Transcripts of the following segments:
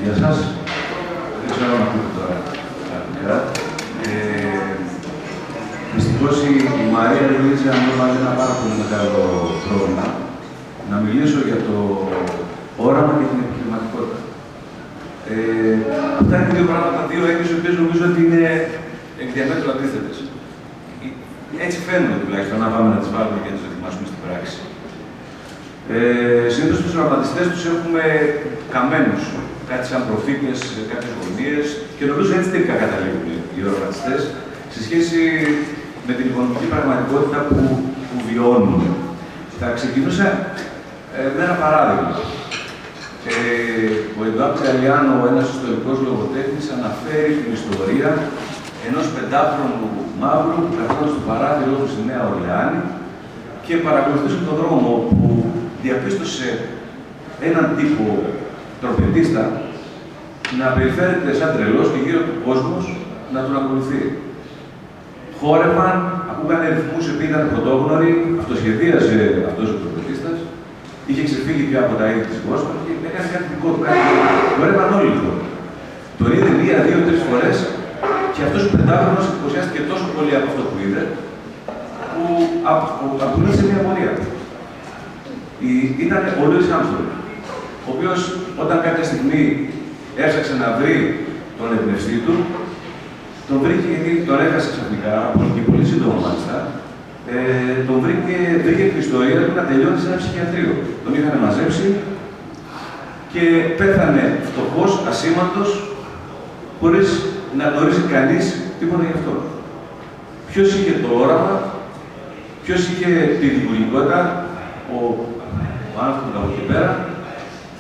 Γεια σας. Δεν ξέρω αν ακούτε τώρα αρχικά. Δυστυχώς η Μαρία Λουίζα μου έβαλε ένα πάρα πολύ μεγάλο πρόβλημα να μιλήσω για το όραμα και την επιχειρηματικότητα. Αυτά είναι δύο πράγματα, δύο έννοιες, οι οποίες νομίζω ότι είναι εκ διαμέτρου αντίθετες. Έτσι φαίνονται τουλάχιστον, να πάμε να τις βάλουμε και να τις δοκιμάσουμε στην πράξη. Συνήθως τους οραματιστές τους έχουμε καμένους, κάτι σαν προφήτες σε κάποιες γωνίες και νομίζω έτσι τελικά καταλήγουν οι οραματιστές σε σχέση με την οικονομική πραγματικότητα που βιώνουν. Θα ξεκινούσα με ένα παράδειγμα. Ο Εντουάρντ Γκαλιάνο, ένας ιστορικός λογοτέχνης, αναφέρει την ιστορία ενός 5χρονου μαύρου που καθόταν στο παράθυρο του στη Νέα Ορλεάνη και παρακολουθούσε τον δρόμο που διαπίστωσε έναν τύπο τροπετίστα να περιφέρεται σαν τρελός και γύρω του κόσμος να τον ακολουθεί. Χόρευαν, ακούγανε ρυθμούς επειδή ήταν πρωτόγνωροι, αυτοσχεδίασε αυτός ο τροπετίστας, είχε ξεφύγει πια από τα είδη της κόσμος και έκανε κάτι δικό του, κάτι χόρευαν όλοι λοιπόν. Τον είδε μία, δύο, τρεις φορές και αυτός ο 5χρονος εντυπωσιάστηκε τόσο πολύ από αυτό που είδε, που ακολούθησε μια πορεία. Ήταν ο Λούις Άρμστρονγκ, ο οποίος όταν κάποια στιγμή έψαξε να βρει τον εμπνευστή του, τον βρήκε γιατί τον έχασε ξαφνικά, και πολύ σύντομα μάλιστα, τον βρήκε την ιστορία του να τελειώνει σε ένα ψυχιατρίο. Τον είχαν μαζέψει και πέθανε φτωχός, ασήμαντος, χωρίς να γνωρίζει κανείς τίποτα γι' αυτό. Ποιος είχε το όραμα, ποιος είχε τη δημιουργικότητα, ο άνθρωπος από εκεί πέρα,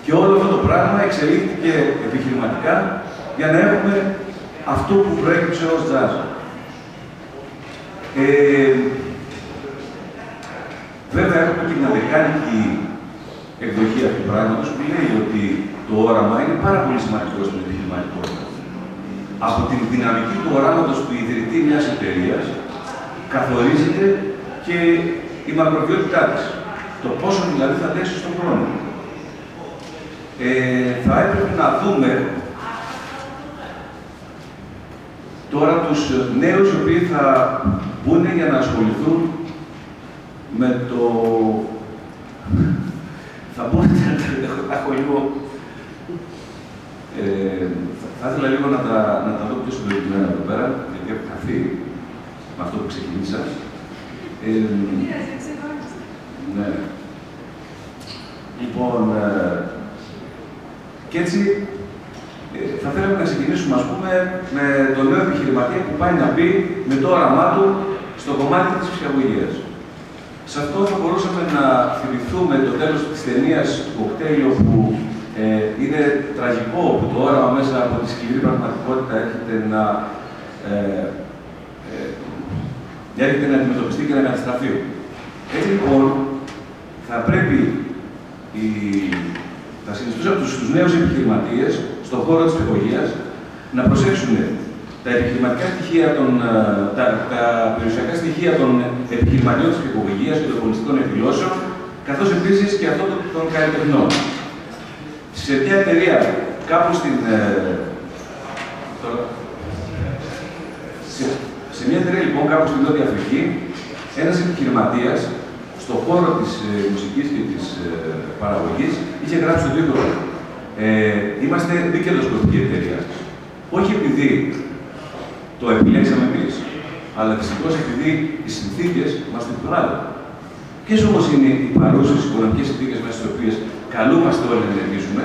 και όλο αυτό το πράγμα εξελίχθηκε επιχειρηματικά για να έχουμε αυτό που προέκυψε ως τζάζ. Βέβαια, έχουμε την αμερικάνικη εκδοχή αυτού του πράγματος που λέει ότι το όραμα είναι πάρα πολύ σημαντικό στην επιχειρηματικότητα. Από την δυναμική του οράματος του ιδρυτή μιας εταιρείας καθορίζεται και η μακροβιότητά της. Το πόσο δηλαδή θα αντέξει στον χρόνο. Θα έπρεπε να δούμε τώρα τους νέους οι οποίοι θα μπουν για να ασχοληθούν με το... θα μπουν, έχω λίγο... θα ήθελα λίγο να τα δω πιο συντονισμένα εδώ πέρα, γιατί έχω χαθεί με αυτό που ξεκίνησα. Ναι. Λοιπόν, και έτσι θα θέλαμε να ξεκινήσουμε, ας πούμε, με τον νέο επιχειρηματία που πάει να μπει με το όραμά του στο κομμάτι της ψυχαγωγίας. Σε αυτό θα μπορούσαμε να θυμηθούμε το τέλος της ταινίας του Κοκτέιλ, όπου είναι τραγικό που το όραμα μέσα από τη σκληρή πραγματικότητα έρχεται να αντιμετωπιστεί και να καταστραφεί. Έτσι λοιπόν, θα πρέπει θα συνιστούσα στους νέους επιχειρηματίες στον χώρο της ψυχαγωγίας να προσέξουν τα επιχειρηματικά στοιχεία, τα περιουσιακά στοιχεία των επιχειρηματιών της ψυχαγωγίας και των πολιτικών εκδηλώσεων, καθώς επίσης και αυτό των καλλιτεχνών. Σε μια εταιρεία, κάπου σε μια εταιρεία λοιπόν κάπου στην Νότια Αφρική, ένας επιχειρηματίας στον χώρο της μουσικής και της παραγωγής είχε γράψει το τίτλο «Είμαστε μη κερδοσκοπική εταιρεία». Όχι επειδή το επιλέξαμε εμείς, αλλά δυστυχώς επειδή οι συνθήκες μας το επιβάλλουν. Ποιες όμως είναι οι παρούσες οικονομικές συνθήκες μέσα στις οποίες καλούμαστε όλοι να ενεργήσουμε?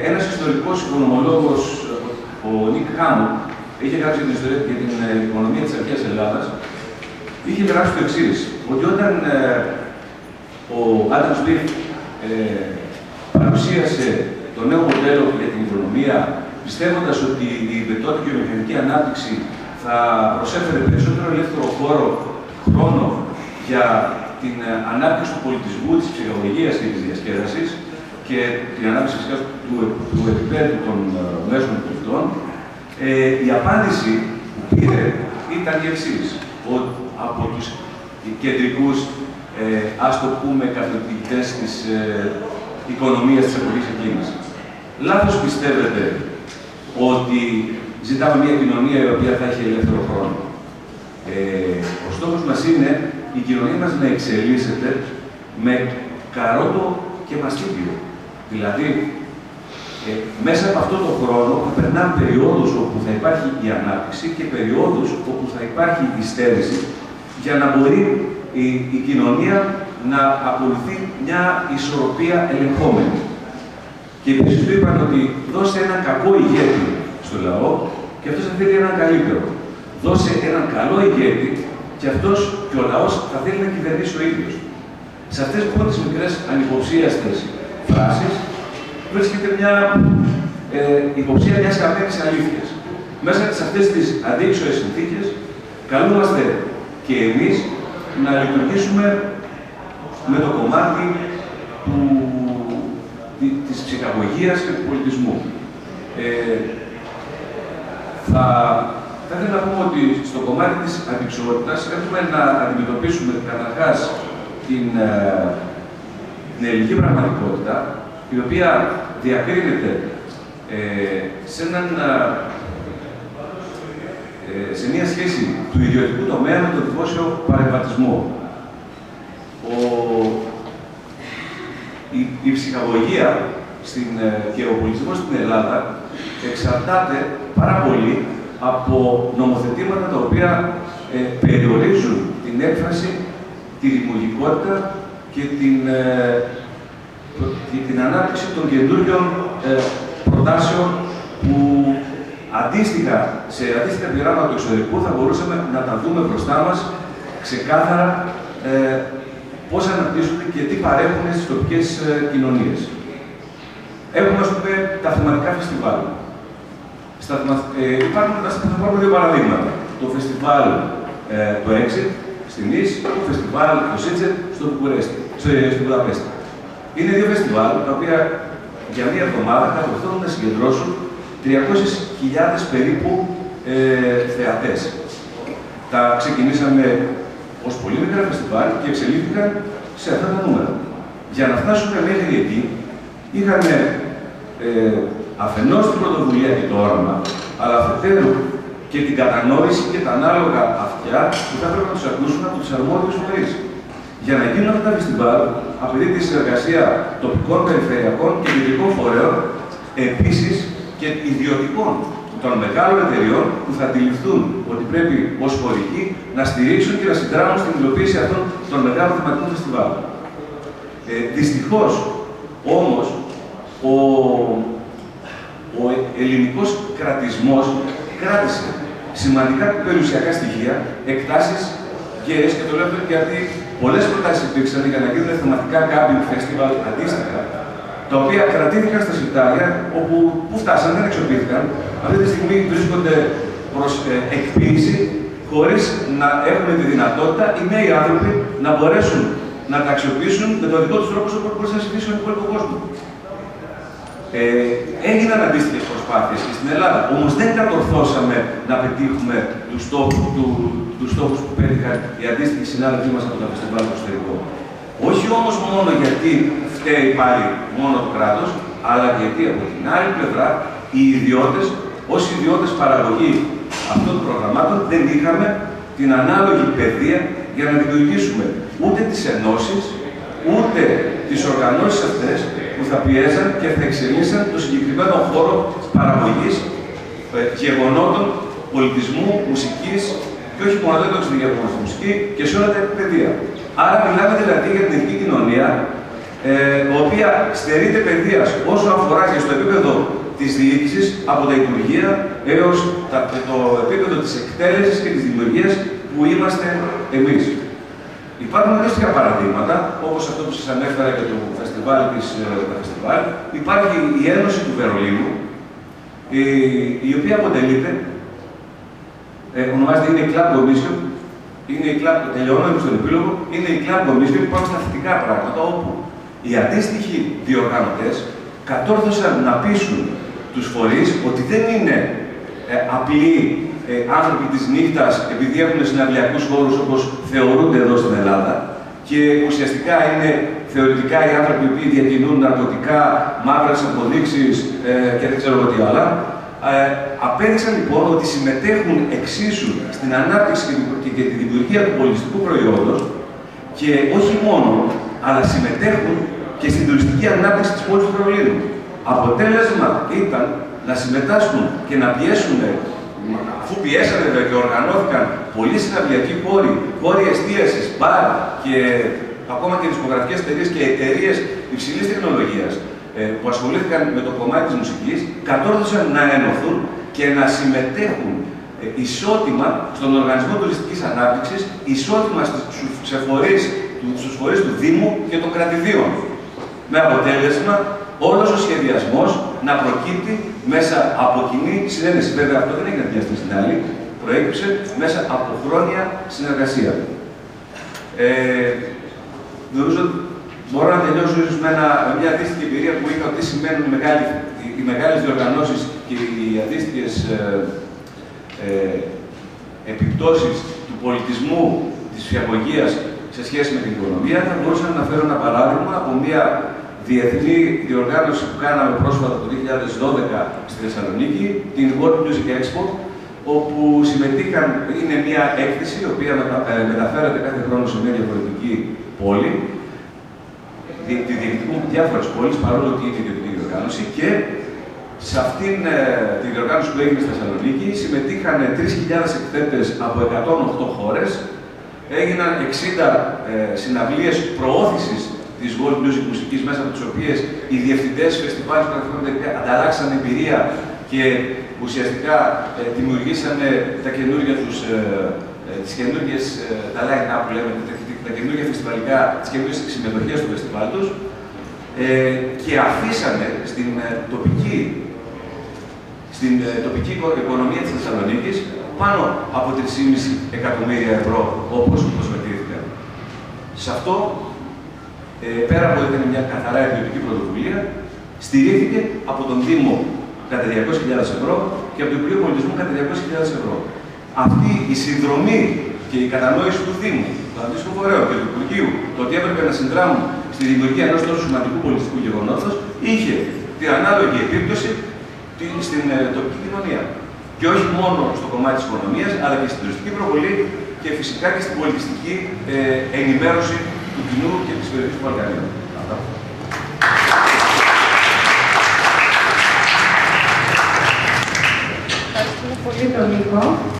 Ένας ιστορικός οικονομολόγος, ο Νίκ Χάμον, είχε γράψει την ιστορία για την οικονομία της αρχαίας Ελλάδας, είχε γράψει το εξής, ότι όταν ο Άνταμ Σμιθ παρουσίασε το νέο μοντέλο για την οικονομία, πιστεύοντας ότι η τότε βιομηχανική ανάπτυξη θα προσέφερε περισσότερο ελεύθερο χρόνο για την ανάπτυξη του πολιτισμού, της ψυχαγωγίας και της διασκέδασης και την ανάπτυξη του επίπεδου των μέσων πολιτών, η απάντηση που πήρε ήταν η εξής, από τους κεντρικούς, ας το πούμε, καθοδηγητές της οικονομίας της εποχής εκείνης. λάθος πιστεύετε ότι ζητάμε μια κοινωνία η οποία θα έχει ελεύθερο χρόνο. Ο στόχος μας είναι η κοινωνία μας να εξελίσσεται με καρότο και μαστίγιο. Δηλαδή, μέσα από αυτόν τον χρόνο θα περνάμε περιόδους όπου θα υπάρχει η ανάπτυξη και περιόδους όπου θα υπάρχει η στέρηση για να μπορεί η κοινωνία να ακολουθεί μια ισορροπία ελεγχόμενη. Και επίσης του είπαν ότι δώσε έναν κακό ηγέτη στο λαό και αυτός θα θέλει έναν καλύτερο. Δώσε έναν καλό ηγέτη και αυτός και ο λαός θα θέλει να κυβερνήσει ο ίδιος. Σε αυτές λοιπόν τις μικρές ανυποψίαστες φράσεις βρίσκεται μια υποψία μιας καμένης αλήθειας. Μέσα σε αυτές τις αντίξωες συνθήκες καλούμαστε και εμείς να λειτουργήσουμε με το κομμάτι της ψυχαγωγίας και του πολιτισμού. Θα ήθελα να πούμε ότι στο κομμάτι της αντιξωότητας έχουμε να αντιμετωπίσουμε καταρχάς την ελληνική πραγματικότητα, η οποία διακρίνεται σε μια σχέση του ιδιωτικού τομέα με τον δημόσιο παρεμβατισμό. Η ψυχαγωγία και ο πολιτισμός στην Ελλάδα εξαρτάται πάρα πολύ από νομοθετήματα τα οποία περιορίζουν την έκφραση, τη δημιουργικότητα και την ανάπτυξη των καινούριων προτάσεων που αντίστοιχα, σε αντίστοιχα πειράματα του εξωτερικού θα μπορούσαμε να τα δούμε μπροστά μας ξεκάθαρα πώς αναπτύσσονται και τι παρέχουν στις τοπικές κοινωνίες. Έχουμε, ας πούμε, τα θεματικά φεστιβάλ. Θα πάρουμε δύο παραδείγματα. Το φεστιβάλ το Exit στην Νης, το φεστιβάλ το Σίτσετ στην Βουδαπέστη. Είναι δύο φεστιβάλ τα οποία για μία εβδομάδα κατορθώνουν να συγκεντρώσουν 300.000 περίπου θεατές. Τα ξεκινήσαμε ως πολύ μικρά φεστιβάλ και εξελίχθηκαν σε αυτά τα νούμερα. Για να φτάσουμε μέχρι εκεί, είχαμε αφενός την πρωτοβουλία και το όραμα, αλλά αφετέρου και την κατανόηση και τα ανάλογα αυτιά που θα έπρεπε να τους ακούσουν από τους αρμόδιους φορείς. Για να γίνουν αυτά τα φεστιβάλ, απαιτεί τη συνεργασία τοπικών, περιφερειακών και ιδιωτικών φορέων, επίσης και ιδιωτικών των μεγάλων εταιριών που θα αντιληφθούν ότι πρέπει ως χωρικοί να στηρίξουν και να συντράμουν στην υλοποίηση αυτών των μεγάλων θεματικών φεστιβάλ. Δυστυχώς, όμως, ο ελληνικός κρατισμός κράτησε σημαντικά περιουσιακά στοιχεία, εκτάσεις γέες, και το λέω γιατί πολλές προτάσεις υπήρξαν για να γίνουν θεματικά κάμπινγκ φεστιβάλ αντίστοιχα, τα οποία κρατήθηκαν στα συρτάρια, όπου φτάσαν, δεν αξιοποιήθηκαν. Αυτή τη στιγμή βρίσκονται προς εκποίηση, χωρίς να έχουν τη δυνατότητα οι νέοι άνθρωποι να μπορέσουν να τα αξιοποιήσουν με τον δικό τους τρόπο όπως μπορείς να συμφίσει στον υπόλοιπο κόσμο. Έγιναν αντίστοιχες προσπάθειες και στην Ελλάδα, όμως δεν κατορθώσαμε να πετύχουμε τους στόχους που πέτυχαν οι αντίστοιχοι συνάδελφοί μας από το φεστιβάλ του εξωτερικού. Όχι όμως μόνο γιατί φταίει πάλι μόνο το κράτος, αλλά γιατί από την άλλη πλευρά οι ιδιώτες, ως ιδιώτες παραγωγή αυτών των προγραμμάτων, δεν είχαμε την ανάλογη παιδεία για να δημιουργήσουμε ούτε τις ενώσεις, ούτε τις οργανώσεις αυτές που θα πιέζαν και θα εξελίσσαν το συγκεκριμένο χώρο παραγωγής γεγονότων, πολιτισμού, μουσικής και όχι μόνο δεν το εξειδικεύουμε στη μουσική και σε όλα τα παιδεία. Άρα μιλάμε δηλαδή για την ελληνική κοινωνία, η οποία στερείται παιδείας όσο αφορά και στο επίπεδο της διοίκησης, από τα υπουργεία έως το επίπεδο της εκτέλεσης και της δημιουργίας που είμαστε εμείς. Υπάρχουν αντίστοιχα παραδείγματα, όπως αυτό που σας ανέφερα για το φεστιβάλ Υπάρχει η Ένωση του Βερολίνου, η οποία αποτελείται, ονομάζεται είναι η Club Commission, είναι η Club, τελειώνω στον επίλογο, είναι η Club Commission που υπάρχουν στα θετικά πράγματα, όπου οι αντίστοιχοι διοργανωτές κατόρθωσαν να πείσουν τους φορείς ότι δεν είναι απλοί άνθρωποι της νύχτας επειδή έχουν συναυλιακούς χώρους όπως θεωρούνται εδώ στην Ελλάδα και ουσιαστικά είναι θεωρητικά οι άνθρωποι οι οποίοι διακινούν ναρκωτικά, μαύρες αποδείξεις και δεν ξέρω τι άλλα. Απέδειξαν λοιπόν ότι συμμετέχουν εξίσου στην ανάπτυξη και τη δημιουργία του πολιτιστικού προϊόντος και όχι μόνο, αλλά συμμετέχουν και στην τουριστική ανάπτυξη της πόλης του Βερολίνου. Αποτέλεσμα ήταν να συμμετάσχουν και να πιέσουν, αφού πιέσανε και οργανώθηκαν πολλοί συναυλιακοί χώροι εστίασης, μπαρ και ακόμα και δισκογραφικές εταιρείες και εταιρείες υψηλής τεχνολογίας που ασχολήθηκαν με το κομμάτι της μουσικής, κατόρθωσαν να ενωθούν και να συμμετέχουν ισότιμα στον Οργανισμό Τουριστικής Ανάπτυξης, ισότιμα στους φορείς του Δήμου και των κρατηδίων. Με αποτέλεσμα όλος ο σχεδιασμός να προκύπτει μέσα από κοινή συνένεση. Βέβαια, αυτό δεν έγινε μια στην άλλη, προέκυψε μέσα από χρόνια συνεργασία. Νομίζω μπορώ να τελειώσω ίσως με μια αντίστοιχη εμπειρία που είχα ότι σημαίνουν οι μεγάλες διοργανώσεις και οι αντίστοιχες επιπτώσεις του πολιτισμού, της ψυχαγωγίας σε σχέση με την οικονομία. Θα μπορούσα να αναφέρω ένα παράδειγμα από μια διεθνή διοργάνωση που κάναμε πρόσφατα το 2012 στη Θεσσαλονίκη, την World Music Expo, όπου συμμετείχαν, είναι μια έκθεση η οποία μεταφέρεται κάθε χρόνο σε μια διαφορετική πόλη. Τη διεκδικούν διάφορες πόλεις, παρόλο ότι είναι ιδιωτική διοργάνωση, και σε αυτήν τη διοργάνωση που έγινε στη Θεσσαλονίκη συμμετείχαν 3.000 εκθέτες από 108 χώρες. Έγιναν 60 συναυλίες προώθησης της world music μουσικής, μέσα από τις οποίες οι διευθυντές φεστιβάλ που ανταλλάξαν εμπειρία και ουσιαστικά δημιουργήσαν τις καινούργιες, τα line-up που λέμε, τα καινούργια φεστιβαλικά, τις καινούργιες συμμετοχές στο φεστιβάλ τους και αφήσανε στην τοπική οικονομία της Θεσσαλονίκης πάνω από 3,5 εκατομμύρια ευρώ, όπως προσμετρήθηκαν. Σε αυτό, πέρα από ότι ήταν μια καθαρά ιδιωτική πρωτοβουλία, στηρίχθηκε από τον Δήμο κατά 200.000 ευρώ και από το Υπουργείο Πολιτισμού κατά 200.000 ευρώ. Αυτή η συνδρομή και η κατανόηση του Δήμου, του αντίστοιχου φορέου και του Υπουργείου, το ότι έπρεπε να συνδράμουν στη δημιουργία ενός τόσο σημαντικού πολιτιστικού γεγονότος, είχε την ανάλογη επίπτωση στην τοπική κοινωνία. Και όχι μόνο στο κομμάτι της οικονομίας, αλλά και στην τουριστική προβολή και φυσικά και στην πολιτιστική ενημέρωση του κοινού και της περιοχής του Βαλκανίου. Ευχαριστούμε πολύ τον Νίκο.